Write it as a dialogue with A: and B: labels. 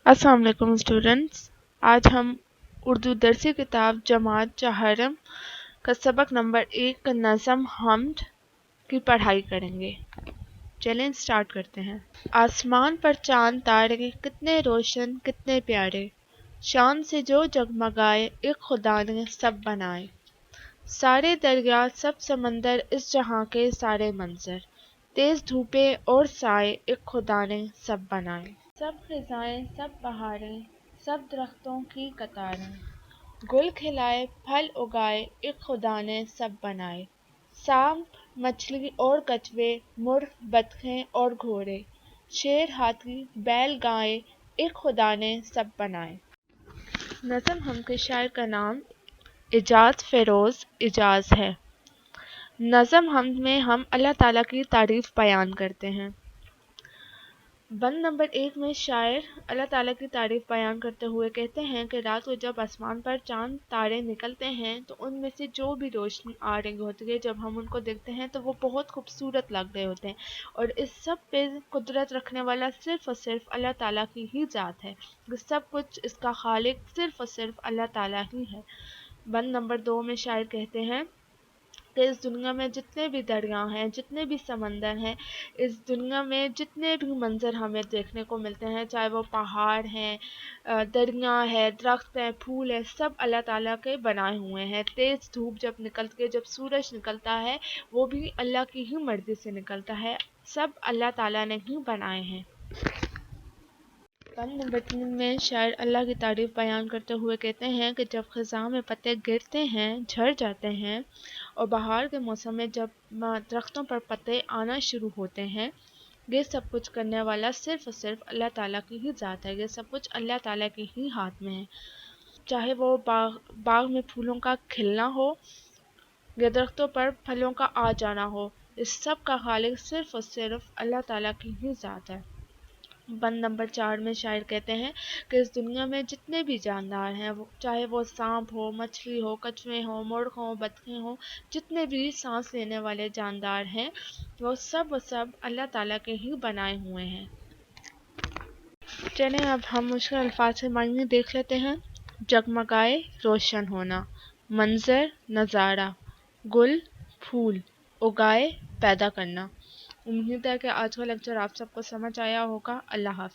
A: السلام علیکم اسٹوڈنٹس، آج ہم اردو درسی کتاب جماعت چہارم کا سبق نمبر 1 کا نظم حمد کی پڑھائی کریں گے۔ چلیں سٹارٹ کرتے ہیں۔ آسمان پر چاند تارے کتنے روشن کتنے پیارے، شان سے جو جگمگائے ایک خدا نے سب بنائے۔ سارے دریا سب سمندر اس جہاں کے سارے منظر، تیز دھوپیں اور سائے ایک خدا نے سب بنائے۔ سب خزائیں سب بہاریں سب درختوں کی قطاریں، گل کھلائے پھل اگائے ایک خدا نے سب بنائے۔ سانپ مچھلی اور کچھوے، مرغ بطخیں اور گھوڑے، شیر ہاتھی بیل گائے ایک خدا نے سب بنائے۔ نظم حمد کے شاعر کا نام اعجاز فیروز اعجاز ہے۔ نظم حمد میں ہم اللہ تعالیٰ کی تعریف بیان کرتے ہیں۔ بند نمبر 1 میں شاعر اللہ تعالیٰ کی تعریف بیان کرتے ہوئے کہتے ہیں کہ رات کو جب آسمان پر چاند تارے نکلتے ہیں تو ان میں سے جو بھی روشنی آ رہی ہوتی ہے، جب ہم ان کو دیکھتے ہیں تو وہ بہت خوبصورت لگ رہے ہوتے ہیں، اور اس سب پہ قدرت رکھنے والا صرف اور صرف اللہ تعالیٰ کی ہی ذات ہے۔ سب کچھ اس کا خالق صرف اور صرف اللہ تعالیٰ ہی ہے۔ بند نمبر 2 میں شاعر کہتے ہیں کہ اس دنیا میں جتنے بھی دریا ہیں، جتنے بھی سمندر ہیں، اس دنیا میں جتنے بھی منظر ہمیں دیکھنے کو ملتے ہیں، چاہے وہ پہاڑ ہیں، دریا ہے، درخت ہیں، پھول ہیں، سب اللہ تعالیٰ کے بنائے ہوئے ہیں۔ تیز دھوپ جب نکلتی ہے، جب سورج نکلتا ہے، وہ بھی اللہ کی ہی مرضی سے نکلتا ہے، سب اللہ تعالیٰ نے ہی بنائے ہیں۔ بند نمبر 3 میں شاعر اللہ کی تعریف بیان کرتے ہوئے کہتے ہیں کہ جب خزاں میں پتے گرتے ہیں، جھڑ جاتے ہیں، اور بہار کے موسم میں جب درختوں پر پتے آنا شروع ہوتے ہیں، یہ سب کچھ کرنے والا صرف اور صرف اللہ تعالیٰ کی ہی ذات ہے۔ یہ سب کچھ اللہ تعالیٰ کے ہی ہاتھ میں ہے، چاہے وہ باغ میں پھولوں کا کھلنا ہو یا درختوں پر پھلوں کا آ جانا ہو، اس سب کا خالق صرف اور صرف اللہ تعالیٰ کی ہی ذات ہے۔ بند نمبر 4 میں شاعر کہتے ہیں کہ اس دنیا میں جتنے بھی جاندار ہیں، چاہے وہ سانپ ہو، مچھلی ہو، کچھوے ہوں، مرغ ہوں، بطخیں ہوں، جتنے بھی سانس لینے والے جاندار ہیں، وہ سب اللہ تعالیٰ کے ہی بنائے ہوئے ہیں۔ چلیں اب ہم مشکل الفاظ سے معنی دیکھ لیتے ہیں۔ جگمگائے روشن ہونا، منظر نظارہ، گل پھول، اگائے پیدا کرنا۔ امید ہے کہ آج کا لیکچر آپ سب کو سمجھ آیا ہوگا۔ اللہ حافظ۔